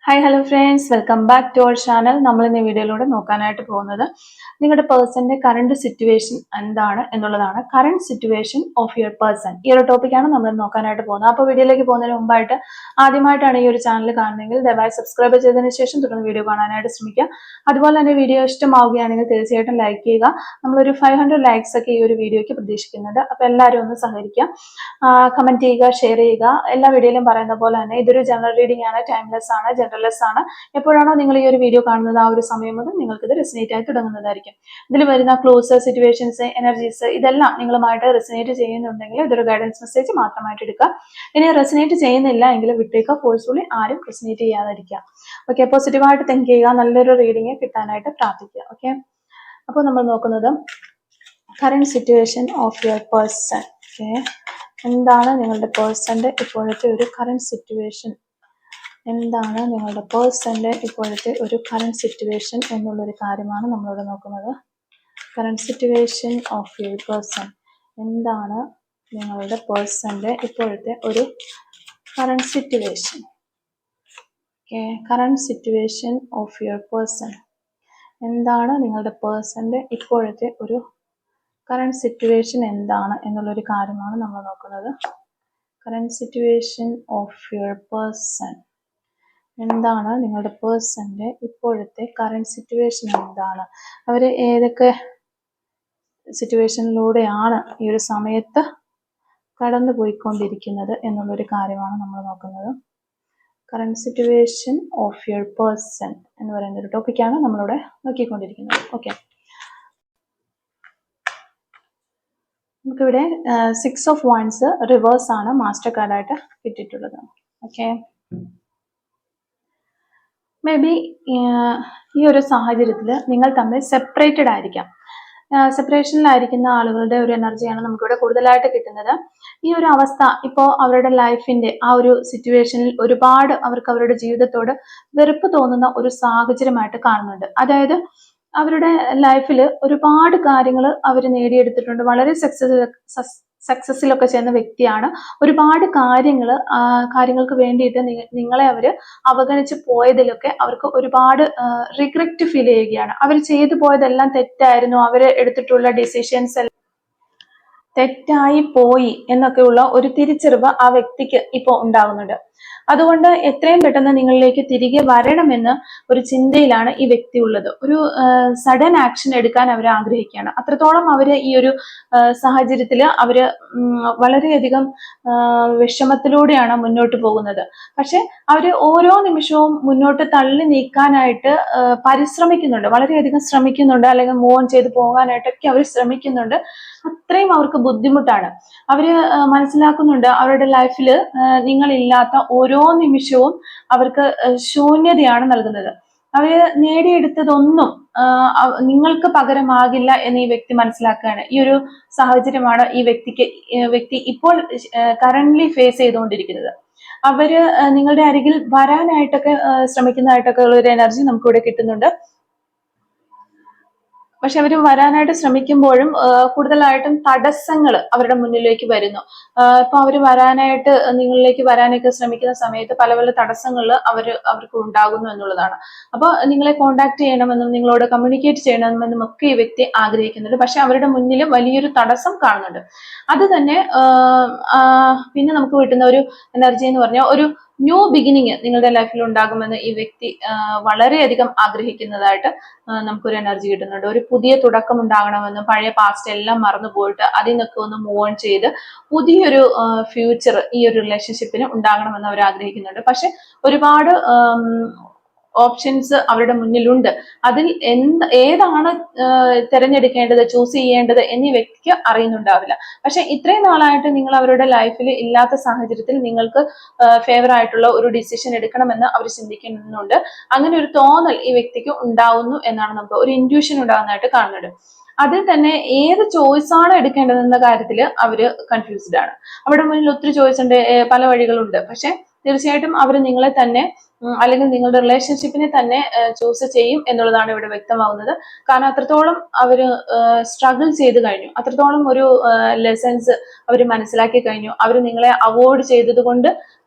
Hi hello friends, welcome back to our channel. നമ്മൾ ഇന്ന് വീഡിയോയിലൂടെ നോക്കാനായിട്ട് പോകുന്നത് നിങ്ങളുടെ പേഴ്സന്റെ കറണ്ട് സിറ്റുവേഷൻ എന്താണ് എന്നുള്ളതാണ്. Current situation of your person, ഈ ഒരു ടോപ്പിക്കാണ് നമ്മൾ നോക്കാനായിട്ട് പോകുന്നത്. അപ്പോൾ വീഡിയോയിലേക്ക് പോകുന്നതിന് മുമ്പായിട്ട് ആദ്യമായിട്ടാണ് ഈ ഒരു ചാനൽ കാണുന്നതെങ്കിൽ ദയവായി സബ്സ്ക്രൈബ് ചെയ്തതിന് ശേഷം തുടർന്ന് വീഡിയോ കാണാനായിട്ട് ശ്രമിക്കുക. അതുപോലെ തന്നെ വീഡിയോ ഇഷ്ടമാവുകയാണെങ്കിൽ തീർച്ചയായിട്ടും ലൈക്ക് ചെയ്യുക. നമ്മളൊരു 500 ലൈക്സ് ഒക്കെ ഈ ഒരു വീഡിയോയ്ക്ക് പ്രതീക്ഷിക്കുന്നുണ്ട്. അപ്പോൾ എല്ലാവരും ഒന്ന് സഹകരിക്കുക, കമന്റ് ചെയ്യുക, ഷെയർ ചെയ്യുക. എല്ലാ വീഡിയോയിലും പറയുന്ന പോലെ തന്നെ ഇതൊരു ജനറൽ റീഡിംഗ് ആണ്, ടൈംലെസ് ആണ്, ജനറൽലെസ് ആണ്. എപ്പോഴാണോ നിങ്ങൾ ഈ ഒരു വീഡിയോ കാണുന്നത് ആ ഒരു സമയം മുതൽ നിങ്ങൾക്ക് ഇത് റെസിനേറ്റ് ആയി തുടങ്ങുന്നതായിരിക്കും. ഇതിൽ വരുന്ന ക്ലോസ്, സിറ്റുവേഷൻസ്, എനർജീസ് ഇതെല്ലാം നിങ്ങളുമായിട്ട് റെസിനേറ്റ് ചെയ്യുന്നുണ്ടെങ്കിൽ ഇതൊരു ഗൈഡൻസ് മെസ്സേജ് മാത്രമായിട്ട് എടുക്കുക. ഇനി റെസിനേറ്റ് ചെയ്യുന്നില്ല എങ്കിൽ വിട്ടേക്കുക. ഫോഴ്സ്ഫുള്ളി ആരും റെസിനേറ്റ് ചെയ്യാതിരിക്കുക. ഓക്കെ, പോസിറ്റീവായിട്ട് തിങ്ക് ചെയ്യുക, നല്ലൊരു റീഡിംഗ് കിട്ടാനായിട്ട് പ്രാർത്ഥിക്കുക. ഓക്കെ, അപ്പോൾ നമ്മൾ നോക്കുന്നത് current situation of your person. Okay, എന്താണ് നിങ്ങളുടെ പേഴ്സന്റെ ഇപ്പോഴത്തെ ഒരു കറന്റ് സിറ്റുവേഷൻ, എന്താണ് നിങ്ങളുടെ പേഴ്സന്റെ ഇപ്പോഴത്തെ ഒരു കറന്റ് സിറ്റുവേഷൻ എന്നുള്ളൊരു കാര്യമാണ് നമ്മളിവിടെ നോക്കുന്നത്. Current situation of your person, എന്താണ് നിങ്ങളുടെ പേഴ്സന്റെ ഇപ്പോഴത്തെ ഒരു current situation. Okay, current situation of your person, എന്താണ് നിങ്ങളുടെ പേഴ്സന്റെ ഇപ്പോഴത്തെ ഒരു കറന്റ് സിറ്റുവേഷൻ എന്താണ് എന്നുള്ളൊരു കാര്യമാണ് നമ്മൾ നോക്കുന്നത്. Current situation of your person, എന്താണ് നിങ്ങളുടെ പേഴ്സന്റെ ഇപ്പോഴത്തെ കറന്റ് സിറ്റുവേഷൻ, എന്താണ് അവർ ഏതൊക്കെ സിറ്റുവേഷനിലൂടെയാണ് ഈ ഒരു സമയത്ത് കടന്നു പോയിക്കൊണ്ടിരിക്കുന്നത് എന്നുള്ളൊരു കാര്യമാണ് നമ്മൾ നോക്കുന്നത്. Current situation of your person എന്ന് പറയുന്ന ഒരു ടോപ്പിക്കാണ് നമ്മളിവിടെ നോക്കിക്കൊണ്ടിരിക്കുന്നത്. ഓക്കെ, നമുക്കിവിടെ 6 ഓഫ് വൺസ് റിവേഴ്സ് ആണ് മാസ്റ്റർ കാർഡായിട്ട് കിട്ടിയിട്ടുള്ളത്. ഓക്കെ, മേ ബി ഈ ഒരു സാഹചര്യത്തിൽ നിങ്ങൾ തമ്മിൽ സെപ്പറേറ്റഡ് ആയിരിക്കാം. സെപ്പറേഷനിലായിരിക്കുന്ന ആളുകളുടെ ഒരു എനർജിയാണ് നമുക്കിവിടെ കൂടുതലായിട്ട് കിട്ടുന്നത്. ഈ ഒരു അവസ്ഥ ഇപ്പോൾ അവരുടെ ലൈഫിന്റെ ആ ഒരു സിറ്റുവേഷനിൽ ഒരുപാട് അവർക്ക് അവരുടെ ജീവിതത്തോട് വെറുപ്പ് തോന്നുന്ന ഒരു സാഹചര്യമായിട്ട് കാണുന്നുണ്ട്. അതായത് അവരുടെ ലൈഫിൽ ഒരുപാട് കാര്യങ്ങൾ അവർ നേടിയെടുത്തിട്ടുണ്ട്, വളരെ സക്സസിലൊക്കെ ചെയ്യുന്ന വ്യക്തിയാണ്. ഒരുപാട് കാര്യങ്ങൾക്ക് വേണ്ടിയിട്ട് നിങ്ങളെ അവർ അവഗണിച്ച് പോയതിലൊക്കെ അവർക്ക് ഒരുപാട് റിഗ്രറ്റ് ഫീൽ ചെയ്യുകയാണ്. അവർ ചെയ്തു പോയതെല്ലാം തെറ്റായിരുന്നു, അവർ എടുത്തിട്ടുള്ള ഡിസിഷൻസ് തെറ്റായി പോയി എന്നൊക്കെയുള്ള ഒരു തിരിച്ചറിവ് ആ വ്യക്തിക്ക് ഇപ്പോൾ ഉണ്ടാകുന്നുണ്ട്. അതുകൊണ്ട് എത്രയും പെട്ടെന്ന് നിങ്ങളിലേക്ക് തിരികെ വരണമെന്ന് ഒരു ചിന്തയിലാണ് ഈ വ്യക്തി ഉള്ളത്. ഒരു സഡൻ ആക്ഷൻ എടുക്കാൻ അവർ ആഗ്രഹിക്കുകയാണ്. അത്രത്തോളം അവര് ഈ ഒരു സാഹചര്യത്തിൽ അവര് വളരെയധികം വിഷമത്തിലൂടെയാണ് മുന്നോട്ട് പോകുന്നത്. പക്ഷെ അവര് ഓരോ നിമിഷവും മുന്നോട്ട് തള്ളി നീക്കാനായിട്ട് പരിശ്രമിക്കുന്നുണ്ട്, വളരെയധികം ശ്രമിക്കുന്നുണ്ട്, അല്ലെങ്കിൽ മൂവ് ഓൺ ചെയ്ത് പോകാനായിട്ടൊക്കെ അവർ ശ്രമിക്കുന്നുണ്ട്. അത്രയും അവർക്ക് ബുദ്ധിമുട്ടാണ്. അവര് മനസ്സിലാക്കുന്നുണ്ട് അവരുടെ ലൈഫിൽ നിങ്ങളില്ലാത്ത ഓരോ നിമിഷവും അവർക്ക് ശൂന്യതയാണ് നൽകുന്നത്. അവര് നേടിയെടുത്തതൊന്നും നിങ്ങൾക്ക് പകരമാകില്ല എന്ന് ഈ വ്യക്തി മനസ്സിലാക്കുകയാണ്. ഈ ഒരു സാഹചര്യമാണ് ഈ വ്യക്തി ഇപ്പോൾ കറന്റ്ലി ഫേസ് ചെയ്തുകൊണ്ടിരിക്കുന്നത്. അവര് നിങ്ങളുടെ അരികിൽ വരാനായിട്ടൊക്കെ ശ്രമിക്കുന്നതായിട്ടൊക്കെ ഉള്ള ഒരു എനർജി നമുക്കിവിടെ കിട്ടുന്നുണ്ട്. പക്ഷെ അവർ വരാനായിട്ട് ശ്രമിക്കുമ്പോഴും കൂടുതലായിട്ടും തടസ്സങ്ങൾ അവരുടെ മുന്നിലേക്ക് വരുന്നു. ഇപ്പൊ അവർ വരാനായിട്ട് നിങ്ങളിലേക്ക് വരാനൊക്കെ ശ്രമിക്കുന്ന സമയത്ത് പല പല തടസ്സങ്ങൾ അവർക്ക് ഉണ്ടാകുന്നു എന്നുള്ളതാണ്. അപ്പോൾ നിങ്ങളെ കോണ്ടാക്ട് ചെയ്യണമെന്നും നിങ്ങളോട് കമ്മ്യൂണിക്കേറ്റ് ചെയ്യണമെന്നും ഒക്കെ ഈ വ്യക്തി ആഗ്രഹിക്കുന്നുണ്ട്. പക്ഷെ അവരുടെ മുന്നിൽ വലിയൊരു തടസ്സം കാണുന്നുണ്ട്. അത് തന്നെ പിന്നെ നമുക്ക് കിട്ടുന്ന ഒരു എനർജി എന്ന് പറഞ്ഞാൽ ഒരു ന്യൂ ബിഗിനിങ് നിങ്ങളുടെ ലൈഫിൽ ഉണ്ടാകുമെന്ന് ഈ വ്യക്തി വളരെയധികം ആഗ്രഹിക്കുന്നതായിട്ട് നമുക്കൊരു എനർജി കിട്ടുന്നുണ്ട്. ഒരു പുതിയ തുടക്കം ഉണ്ടാകണമെന്നും പഴയ പാസ്റ്റ് എല്ലാം മറന്നു പോയിട്ട് അതിൽ നിന്നൊക്കെ ഒന്ന് മൂവ് ഓൺ ചെയ്ത് പുതിയൊരു ഫ്യൂച്ചർ ഈ ഒരു റിലേഷൻഷിപ്പിന് ഉണ്ടാകണമെന്ന് അവർ ആഗ്രഹിക്കുന്നുണ്ട്. പക്ഷെ ഒരുപാട് ഓപ്ഷൻസ് അവരുടെ മുന്നിലുണ്ട്. അതിൽ ഏതാണ് തിരഞ്ഞെടുക്കേണ്ടത്, ചൂസ് ചെയ്യേണ്ടത് എന്നീ വ്യക്തിക്ക് അറിയുന്നുണ്ടാവില്ല. പക്ഷെ ഇത്രയും നാളായിട്ട് നിങ്ങൾ അവരുടെ ലൈഫിൽ ഇല്ലാത്ത സാഹചര്യത്തിൽ നിങ്ങൾക്ക് ഫേവർ ആയിട്ടുള്ള ഒരു ഡിസിഷൻ എടുക്കണമെന്ന് അവർ ചിന്തിക്കുന്നുണ്ട്. അങ്ങനെ ഒരു തോന്നൽ ഈ വ്യക്തിക്ക് ഉണ്ടാവുന്നു എന്നാണ് നമുക്ക് ഒരു ഇൻറ്റ്യൂഷൻ ഉണ്ടാകുന്നതായിട്ട് കാണുന്നുണ്ട്. അതിൽ തന്നെ ഏത് ചോയ്സ് ആണ് എടുക്കേണ്ടതെന്ന കാര്യത്തിൽ അവര് കൺഫ്യൂസ്ഡ് ആണ്. അവരുടെ മുന്നിൽ ഒത്തിരി ചോയ്സ് ഉണ്ട്, പല വഴികളുണ്ട്. പക്ഷെ തീർച്ചയായിട്ടും അവർ നിങ്ങളെ തന്നെ അല്ലെങ്കിൽ നിങ്ങളുടെ റിലേഷൻഷിപ്പിനെ തന്നെ ചൂസ് ചെയ്യും എന്നുള്ളതാണ് ഇവിടെ വ്യക്തമാവുന്നത്. കാരണം അത്രത്തോളം അവർ സ്ട്രഗിൾ ചെയ്ത് കഴിഞ്ഞു, അത്രത്തോളം ഒരു ലെസൺസ് അവർ മനസ്സിലാക്കി കഴിഞ്ഞു. അവർ നിങ്ങളെ അവോയ്ഡ് ചെയ്തത് കൊണ്ട്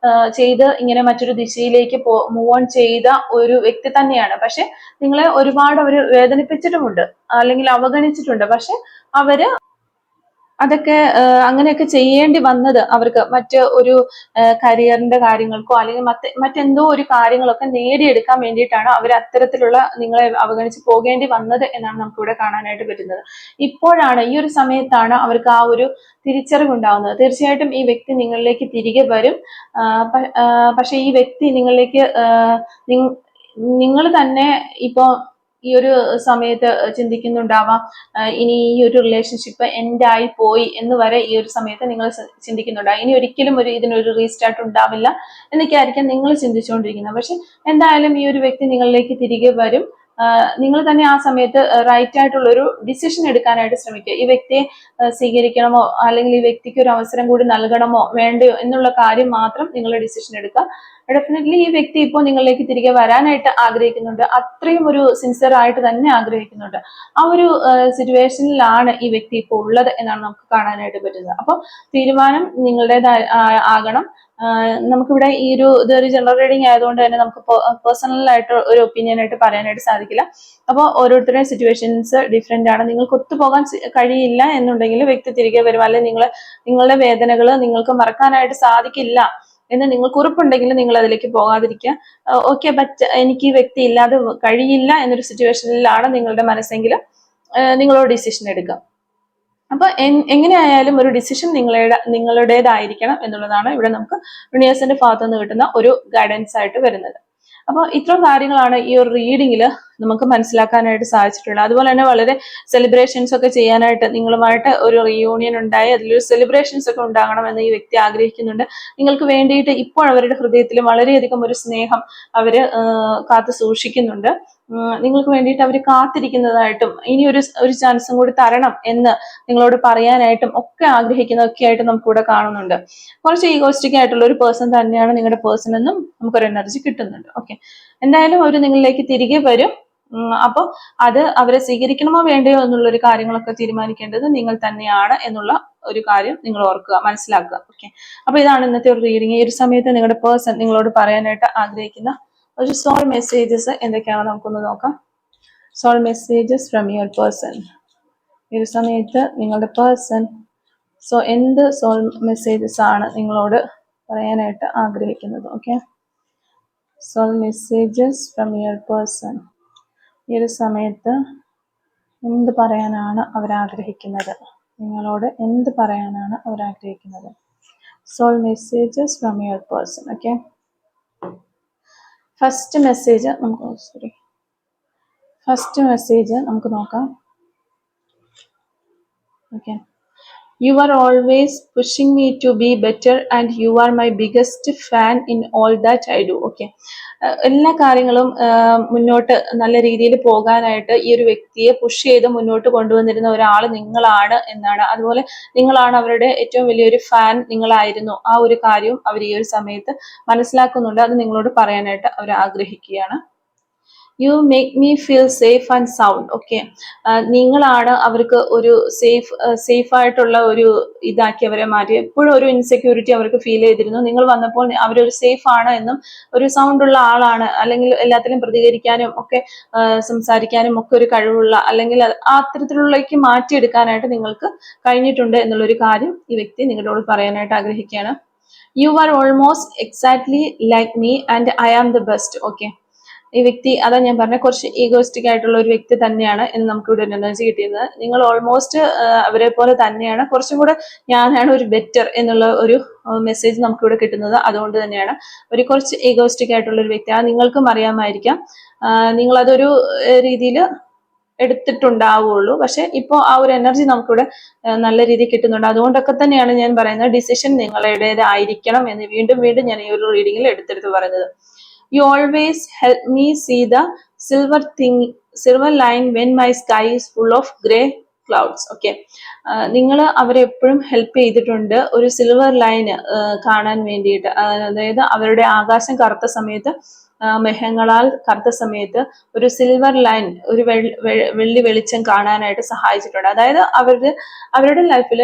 ചെയ്ത് ഇങ്ങനെ മറ്റൊരു ദിശയിലേക്ക് മൂവ് ഓൺ ചെയ്ത ഒരു വ്യക്തി തന്നെയാണ്. പക്ഷെ നിങ്ങളെ ഒരുപാട് അവർ വേദനിപ്പിച്ചിട്ടുമുണ്ട്, അല്ലെങ്കിൽ അവഗണിച്ചിട്ടുണ്ട്. പക്ഷെ അവര് അതൊക്കെ അങ്ങനെയൊക്കെ ചെയ്യേണ്ടി വന്നത് അവർക്ക് മറ്റ് ഒരു കരിയറിന്റെ കാര്യങ്ങൾക്കോ അല്ലെങ്കിൽ മറ്റെന്തോ ഒരു കാര്യങ്ങളൊക്കെ നേടിയെടുക്കാൻ വേണ്ടിയിട്ടാണ് അവർ അത്തരത്തിലുള്ള നിങ്ങളെ അവഗണിച്ച് പോകേണ്ടി വന്നത് എന്നാണ് നമുക്ക് ഇവിടെ കാണാനായിട്ട് പറ്റുന്നത്. ഇപ്പോഴാണ്, ഈ ഒരു സമയത്താണ് അവർക്ക് ആ ഒരു തിരിച്ചറിവുണ്ടാവുന്നത്. തീർച്ചയായിട്ടും ഈ വ്യക്തി നിങ്ങളിലേക്ക് തിരികെ വരും. പക്ഷെ ഈ വ്യക്തി നിങ്ങളിലേക്ക് നിങ്ങൾ തന്നെ ഇപ്പോ ഈ ഒരു സമയത്ത് ചിന്തിക്കുന്നുണ്ടാവാം, ഇനി ഈ ഒരു റിലേഷൻഷിപ്പ് എൻഡ് ആയി പോയി എന്ന് വരെ ഈ ഒരു സമയത്ത് നിങ്ങൾ ചിന്തിക്കുന്നുണ്ടാവും. ഇനി ഒരിക്കലും ഇതിനൊരു റീസ്റ്റാർട്ട് ഉണ്ടാവില്ല എന്നൊക്കെയായിരിക്കും നിങ്ങൾ ചിന്തിച്ചുകൊണ്ടിരിക്കുന്നത്. പക്ഷെ എന്തായാലും ഈ ഒരു വ്യക്തി നിങ്ങളിലേക്ക് തിരികെ വരും. നിങ്ങൾ തന്നെ ആ സമയത്ത് റൈറ്റ് ആയിട്ടുള്ള ഒരു ഡിസിഷൻ എടുക്കാനായിട്ട് ശ്രമിക്കുക. ഈ വ്യക്തിയെ സ്വീകരിക്കണമോ അല്ലെങ്കിൽ ഈ വ്യക്തിക്ക് ഒരു അവസരം കൂടി നൽകണമോ വേണ്ടയോ എന്നുള്ള കാര്യം മാത്രം നിങ്ങൾ ഡിസിഷൻ എടുക്കുക. ഡെഫിനറ്റ്ലി ഈ വ്യക്തി ഇപ്പോൾ നിങ്ങളിലേക്ക് തിരികെ വരാനായിട്ട് ആഗ്രഹിക്കുന്നുണ്ട്, അത്രയും ഒരു സിൻസിയർ ആയിട്ട് തന്നെ ആഗ്രഹിക്കുന്നുണ്ട്. ആ ഒരു സിറ്റുവേഷനിലാണ് ഈ വ്യക്തി ഇപ്പോൾ ഉള്ളത് എന്നാണ് നമുക്ക് കാണാനായിട്ട് പറ്റുന്നത്. അപ്പോൾ തീരുമാനം നിങ്ങളുടേതായ ആകണം. നമുക്കിവിടെ ഇതൊരു ജനറൽ റീഡിംഗ് ആയതുകൊണ്ട് തന്നെ നമുക്ക് പേഴ്സണൽ ആയിട്ട് ഒരു ഒപ്പീനിയൻ ആയിട്ട് പറയാനായിട്ട് സാധിക്കില്ല. അപ്പോൾ ഓരോരുത്തരുടെയും സിറ്റുവേഷൻസ് ഡിഫറെന്റ് ആണ്. നിങ്ങൾക്ക് ഒത്തുപോകാൻ കഴിയില്ല എന്നുണ്ടെങ്കിൽ വ്യക്തി തിരികെ വരും, അല്ലെങ്കിൽ നിങ്ങളുടെ വേദനകൾ നിങ്ങൾക്ക് മറക്കാനായിട്ട് സാധിക്കില്ല എന്ന് നിങ്ങൾക്ക് ഉറപ്പുണ്ടെങ്കിൽ നിങ്ങൾ അതിലേക്ക് പോകാതിരിക്കുക. ഓക്കെ, ബട്ട് എനിക്ക് ഈ വ്യക്തി ഇല്ലാതെ കഴിയില്ല എന്നൊരു സിറ്റുവേഷനിലാണ് നിങ്ങളുടെ മനസ്സെങ്കിൽ നിങ്ങളോട് ഡിസിഷൻ എടുക്കുക. അപ്പൊ എങ്ങനെയായാലും ഒരു ഡിസിഷൻ നിങ്ങളുടേതായിരിക്കണം എന്നുള്ളതാണ് ഇവിടെ നമുക്ക് യൂണിവേഴ്സിന്റെ ഭാഗത്ത് നിന്ന് കിട്ടുന്ന ഒരു ഗൈഡൻസ് ആയിട്ട് വരുന്നത്. അപ്പോൾ ഇത്രയും കാര്യങ്ങളാണ് ഈ ഒരു റീഡിങ്ങിൽ നമുക്ക് മനസ്സിലാക്കാനായിട്ട് സാധിച്ചിട്ടുള്ളത്. അതുപോലെ തന്നെ വളരെ സെലിബ്രേഷൻസ് ഒക്കെ ചെയ്യാനായിട്ട്, നിങ്ങളുമായിട്ട് ഒരു റീയൂണിയൻ ഉണ്ടായി അതിലൊരു സെലിബ്രേഷൻസ് ഒക്കെ ഉണ്ടാകണമെന്ന് ഈ വ്യക്തി ആഗ്രഹിക്കുന്നുണ്ട്. നിങ്ങൾക്ക് വേണ്ടിയിട്ട് ഇപ്പോൾ അവരുടെ ഹൃദയത്തിൽ വളരെയധികം ഒരു സ്നേഹം അവര് കാത്തു സൂക്ഷിക്കുന്നുണ്ട്. നിങ്ങൾക്ക് വേണ്ടിയിട്ട് അവർ കാത്തിരിക്കുന്നതായിട്ടും ഇനി ഒരു ചാൻസും കൂടി തരണം എന്ന് നിങ്ങളോട് പറയാനായിട്ടും ഒക്കെ ആഗ്രഹിക്കുന്നതൊക്കെ ആയിട്ട് നമുക്കിവിടെ കാണുന്നുണ്ട്. കുറച്ച് ഈഗോസ്റ്റിക് ആയിട്ടുള്ള ഒരു പേഴ്സൺ തന്നെയാണ് നിങ്ങളുടെ പേഴ്സൺ എന്നും നമുക്കൊരു എനർജി കിട്ടുന്നുണ്ട്. ഓക്കെ, എന്തായാലും അവർ നിങ്ങളിലേക്ക് തിരികെ വരും. അപ്പോൾ അത് അവരെ സ്വീകരിക്കണമോ വേണ്ടയോ എന്നുള്ളൊരു കാര്യങ്ങളൊക്കെ തീരുമാനിക്കേണ്ടത് നിങ്ങൾ തന്നെയാണ് എന്നുള്ള ഒരു കാര്യം നിങ്ങൾ ഓർക്കുക, മനസ്സിലാക്കുക. ഓക്കെ, അപ്പൊ ഇതാണ് ഇന്നത്തെ ഒരു റീഡിങ്. ഈ ഒരു സമയത്ത് നിങ്ങളുടെ പേഴ്സൺ നിങ്ങളോട് പറയാനായിട്ട് ആഗ്രഹിക്കുന്ന ഒരു സോൾ മെസ്സേജസ് എന്തൊക്കെയാണെന്ന് നമുക്കൊന്ന് നോക്കാം. Soul messages from your person. ഈ ഒരു സമയത്ത് നിങ്ങളുടെ പേഴ്സൺ എന്ത് സോൾ മെസ്സേജസ് ആണ് നിങ്ങളോട് പറയാനായിട്ട് ആഗ്രഹിക്കുന്നത്? Okay, soul messages from your person. ഈ ഒരു സമയത്ത് എന്ത് പറയാനാണ് അവരാഗ്രഹിക്കുന്നത്? നിങ്ങളോട് എന്ത് പറയാനാണ് അവരാഗ്രഹിക്കുന്നത്? Soul messages from your person. Okay, first message നമുക്ക് നോക്കാം. Okay, you are always pushing me to be better and you are my biggest fan in all that I do. Okay, എല്ലാ കാര്യങ്ങളും മുന്നോട്ട് നല്ല രീതിയിൽ പോകാനായിട്ട് ഈ ഒരു വ്യക്തിയെ പുഷ് ചെയ്ത് മുന്നോട്ട് കൊണ്ടുവന്നിരുന്ന ഒരാൾ നിങ്ങളാണ് എന്നാണ്. അതുപോലെ നിങ്ങളാണ് അവരുടെ ഏറ്റവും വലിയൊരു ഫാൻ, നിങ്ങളായിരുന്നു. ആ ഒരു കാര്യവും അവർ ഈ ഒരു സമയത്ത് മനസ്സിലാക്കുന്നുണ്ട്. അത് നിങ്ങളോട് പറയാനായിട്ട് അവർ ആഗ്രഹിക്കുകയാണ്. You make me feel safe and sound. Okay, നിങ്ങളാണ് അവർക്ക് ഒരു സേഫ് ആയിട്ടുള്ള ഒരു ഇതാക്കി അവരെ മാറ്റി. എപ്പോഴും ഒരു ഇൻസെക്യൂരിറ്റി അവർക്ക് ഫീൽ ചെയ്തിരുന്നു. നിങ്ങൾ വന്നപ്പോൾ അവരൊരു സേഫ് ആണ് എന്നും ഒരു സൗണ്ട് ഉള്ള ആളാണ്, അല്ലെങ്കിൽ എല്ലാത്തിലും പ്രതികരിക്കാനും ഒക്കെ സംസാരിക്കാനും ഒക്കെ ഒരു കഴിവുള്ള, അല്ലെങ്കിൽ ആ അത്തരത്തിലുള്ളേക്ക് മാറ്റിയെടുക്കാനായിട്ട് നിങ്ങൾക്ക് കഴിഞ്ഞിട്ടുണ്ട് എന്നുള്ളൊരു കാര്യം ഈ വ്യക്തി നിങ്ങളോട് പറയാനായിട്ട് ആഗ്രഹിക്കുകയാണ്. You are almost exactly like me and I am the best. Okay, ഈ വ്യക്തി, അതാ ഞാൻ പറഞ്ഞ, കുറച്ച് ഈഗോസ്റ്റിക് ആയിട്ടുള്ള ഒരു വ്യക്തി തന്നെയാണ് എന്ന് നമുക്ക് ഇവിടെ ഒരു എനർജി കിട്ടിയിരുന്നത്. നിങ്ങൾ ഓൾമോസ്റ്റ് അവരെ പോലെ തന്നെയാണ്, കുറച്ചും കൂടെ ഞാനാണ് ഒരു ബെറ്റർ എന്നുള്ള ഒരു മെസ്സേജ് നമുക്ക് ഇവിടെ കിട്ടുന്നത്. അതുകൊണ്ട് തന്നെയാണ് ഒരു കുറച്ച് ഈഗോസ്റ്റിക് ആയിട്ടുള്ള ഒരു വ്യക്തിയാണ്. നിങ്ങൾക്കും അറിയാമായിരിക്കാം, നിങ്ങൾ അതൊരു രീതിയിൽ എടുത്തിട്ടുണ്ടാവുള്ളൂ. പക്ഷെ ഇപ്പോൾ ആ ഒരു എനർജി നമുക്കിവിടെ നല്ല രീതിയിൽ കിട്ടുന്നുണ്ട്. അതുകൊണ്ടൊക്കെ തന്നെയാണ് ഞാൻ പറയുന്നത് ഡിസിഷൻ നിങ്ങളുടേതായിരിക്കണം എന്ന് വീണ്ടും വീണ്ടും ഞാൻ ഈ ഒരു റീഡിങ്ങിൽ എടുത്തെടുത്ത് പറയുന്നത്. You always help me see the silver line when my sky is full of grey clouds. Okay, നിങ്ങൾ അവരെ എപ്പോഴും ഹെൽപ്പ് ചെയ്തിട്ടുണ്ട് ഒരു സിൽവർ ലൈൻ കാണാൻ വേണ്ടിയിട്ട്. അതായത് അവരുടെ ആകാശം കറുത്ത സമയത്ത് മേഘങ്ങളാൽ കറുത്ത സമയത്ത് ഒരു സിൽവർ ലൈൻ, ഒരു വെള്ളി വെളിച്ചം കാണാനായിട്ട് സഹായിച്ചിട്ടുണ്ട്. അതായത് അവരുടെ ലൈഫിൽ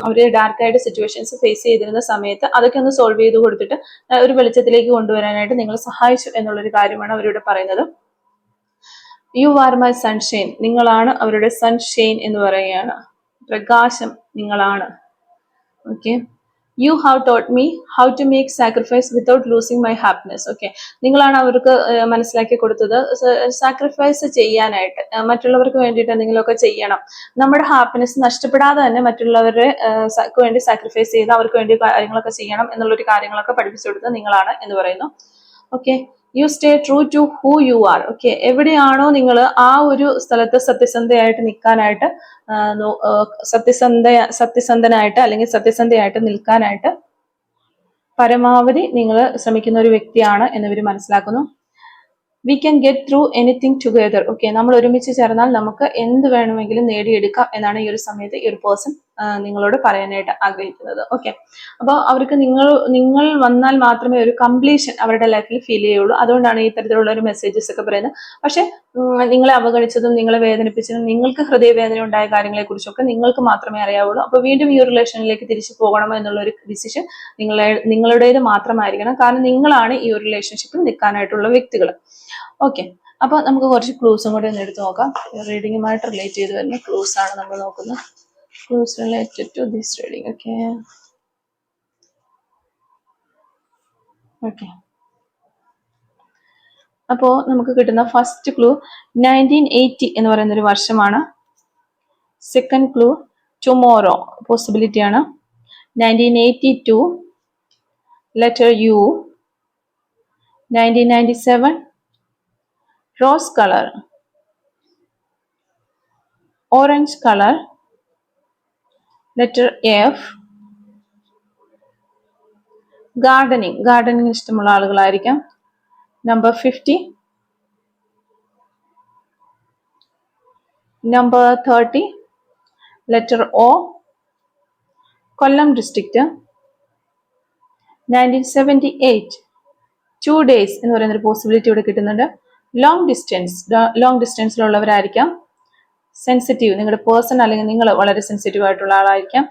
അവർ ഡാർക്കായിട്ട് സിറ്റുവേഷൻസ് ഫേസ് ചെയ്തിരുന്ന സമയത്ത് അതൊക്കെ ഒന്ന് സോൾവ് ചെയ്ത് കൊടുത്തിട്ട് ഒരു വെളിച്ചത്തിലേക്ക് കൊണ്ടുവരാനായിട്ട് നിങ്ങൾ സഹായിച്ചു എന്നുള്ളൊരു കാര്യമാണ് അവരിവിടെ പറയുന്നത്. യു ആർ മൈ സൺഷൈൻ, നിങ്ങളാണ് അവരുടെ സൺഷൈൻ എന്ന് പറയുകയാണ്. പ്രകാശം നിങ്ങളാണ്. Okay, you have taught me how to make sacrifice without losing my happiness. Okay, നിങ്ങളാണ് അവർക്ക് മനസ്സിലാക്കി കൊടുത്തത് സാക്രിഫൈസ് ചെയ്യാനായിട്ട്, മറ്റുള്ളവർക്ക് വേണ്ടിയിട്ട് എന്തെങ്കിലുമൊക്കെ ചെയ്യണം, നമ്മുടെ ഹാപ്പിനെസ് നഷ്ടപ്പെടാതെ തന്നെ മറ്റുള്ളവരെ വേണ്ടി സാക്രിഫൈസ് ചെയ്ത് അവർക്ക് വേണ്ടി കാര്യങ്ങളൊക്കെ ചെയ്യണം എന്നുള്ളൊരു കാര്യങ്ങളൊക്കെ പഠിപ്പിച്ചു കൊടുത്തത് നിങ്ങളാണ് എന്ന് പറയുന്നു. Okay, you stay true to who you are. Okay, എവിടെയാണോ നിങ്ങൾ ആ ഒരു സ്ഥലത്ത് സത്യസന്ധയായിട്ട് നിൽക്കാനായിട്ട് സത്യസന്ധനായിട്ട് അല്ലെങ്കിൽ സത്യസന്ധയായിട്ട് നിൽക്കാനായിട്ട് പരമാവധി നിങ്ങൾ ശ്രമിക്കുന്ന ഒരു വ്യക്തിയാണ് എന്നിവർ മനസ്സിലാക്കുന്നു. We can get through anything together. Okay, നമ്മൾ ഒരുമിച്ച് ചേർന്നാൽ നമുക്ക് എന്ത് വേണമെങ്കിലും നേടിയെടുക്കാം എന്നാണ് ഈ ഒരു സമയത്ത് ഈ ഒരു പേഴ്സൺ നിങ്ങളോട് പറയാനായിട്ട് ആഗ്രഹിക്കുന്നത്. ഓക്കെ, അപ്പോൾ അവർക്ക് നിങ്ങൾ വന്നാൽ മാത്രമേ ഒരു കംപ്ലീഷൻ അവരുടെ ലൈഫിൽ ഫീൽ ചെയ്യുള്ളൂ. അതുകൊണ്ടാണ് ഈ തരത്തിലുള്ള ഒരു മെസ്സേജസ് ഒക്കെ പറയുന്നത്. പക്ഷെ നിങ്ങളെ അവഗണിച്ചതും നിങ്ങളെ വേദനിപ്പിച്ചതും നിങ്ങൾക്ക് ഹൃദയവേദന ഉണ്ടായ കാര്യങ്ങളെ കുറിച്ചൊക്കെ നിങ്ങൾക്ക് മാത്രമേ അറിയാവുള്ളൂ. അപ്പോൾ വീണ്ടും ഈ ഒരു റിലേഷനിലേക്ക് തിരിച്ചു പോകണമോ എന്നുള്ള ഒരു ഡിസിഷൻ നിങ്ങളുടേത് മാത്രമായിരിക്കണം. കാരണം നിങ്ങളാണ് ഈ ഒരു റിലേഷൻഷിപ്പിൽ നിൽക്കാനായിട്ടുള്ള വ്യക്തികൾ. ഓക്കെ, അപ്പൊ നമുക്ക് കുറച്ച് ക്ലൂസും കൂടി ഒന്ന് എടുത്ത് നോക്കാം. റീഡിങ്ങുമായിട്ട് റിലേറ്റ് ചെയ്ത് വരുന്ന ക്ലൂസ് ആണ് നമ്മൾ നോക്കുന്നത്. Clues related to this reading. Okay okay അപ്പോ നമുക്ക് കിട്ടുന്ന ഫസ്റ്റ് ക്ലൂ 1980 എന്ന് പറയുന്ന ഒരു വർഷമാണ്. സെക്കൻഡ് ക്ലൂ ടുമോറോ പോസിബിലിറ്റി ആണ്. 1982 letter U. 1997 rose color, orange color, letter F. Gardening ഇഷ്ടമുള്ള ആളുകളായിരിക്കാം. Number 50. Number 30 letter O, Kollam district. 1978 2 days എന്ന് പറയുന്നൊരു പോസിബിലിറ്റി ഇവിടെ കിട്ടുന്നുണ്ട്. ലോങ് ഡിസ്റ്റൻസിലുള്ളവരായിരിക്കാം. സെൻസിറ്റീവ്, നിങ്ങളുടെ പേഴ്സൺ അല്ലെങ്കിൽ നിങ്ങൾ വളരെ സെൻസിറ്റീവ് ആയിട്ടുള്ള ആളായിരിക്കാം.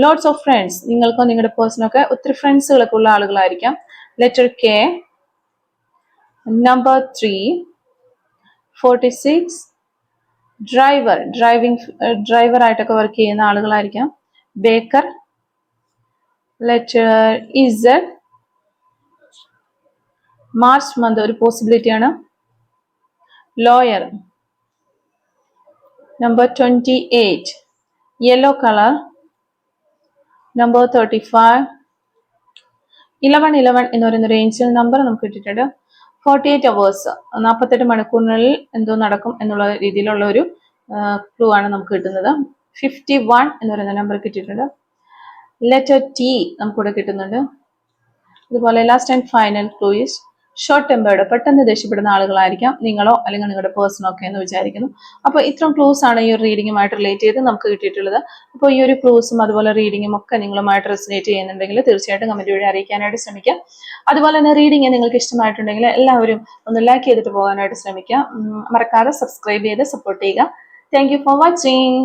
ലോട്ട്സ് ഓഫ് ഫ്രണ്ട്സ്, നിങ്ങൾക്കോ നിങ്ങളുടെ പേഴ്സണൊക്കെ ഒത്തിരി ഫ്രണ്ട്സുകളൊക്കെ ഉള്ള ആളുകളായിരിക്കാം. Letter K. നമ്പർ 3 46 ഡ്രൈവർ ആയിട്ടൊക്കെ വർക്ക് ചെയ്യുന്ന ആളുകളായിരിക്കാം. Baker. Letter Z. March month ഒരു പോസിബിലിറ്റി ആണ്. Lawyer. Number 28 yellow colour. Number 35 11 എന്ന് പറയുന്ന ഒരു ഏഞ്ചൽ നമ്പർ നമുക്ക് കിട്ടിയിട്ടുണ്ട്. 48 hours 48 മണിക്കൂറിനുള്ളിൽ എന്തോ നടക്കും എന്നുള്ള രീതിയിലുള്ള ഒരു ക്ലൂ ആണ് നമുക്ക് കിട്ടുന്നത്. 51 എന്ന് പറയുന്ന നമ്പർ കിട്ടിയിട്ടുണ്ട്. ലെറ്റർ ടി നമുക്കിവിടെ കിട്ടുന്നുണ്ട്. അതുപോലെ last and final clue is short tempered, പെട്ടെന്ന് ദേഷ്യപ്പെടുന്ന ആളുകളായിരിക്കാം നിങ്ങളോ അല്ലെങ്കിൽ നിങ്ങളുടെ പേഴ്സണോ ഒക്കെ എന്ന് വിചാരിക്കുന്നു. അപ്പോൾ ഇത്രയും ക്ലൂസ് ആണ് ഈ ഒരു റീഡിങ്ങുമായിട്ട് റിലേറ്റ് ചെയ്ത് നമുക്ക് കിട്ടിയിട്ടുള്ളത്. അപ്പോൾ ഈ ഒരു ക്ലൂസും അതുപോലെ റീഡിങ്ങും ഒക്കെ നിങ്ങളുമായിട്ട് റെസനേറ്റ് ചെയ്യുന്നുണ്ടെങ്കിൽ തീർച്ചയായിട്ടും കമന്റ് വഴി അറിയിക്കാനായിട്ട് ശ്രമിക്കാം. അതുപോലെ തന്നെ റീഡിങ് നിങ്ങൾക്ക് ഇഷ്ടമായിട്ടുണ്ടെങ്കിൽ എല്ലാവരും ഒന്ന് ലൈക്ക് ചെയ്തിട്ട് പോകാനായിട്ട് ശ്രമിക്കാം. മറക്കാതെ സബ്സ്ക്രൈബ് ചെയ്ത് സപ്പോർട്ട് ചെയ്യുക. Thank you for watching.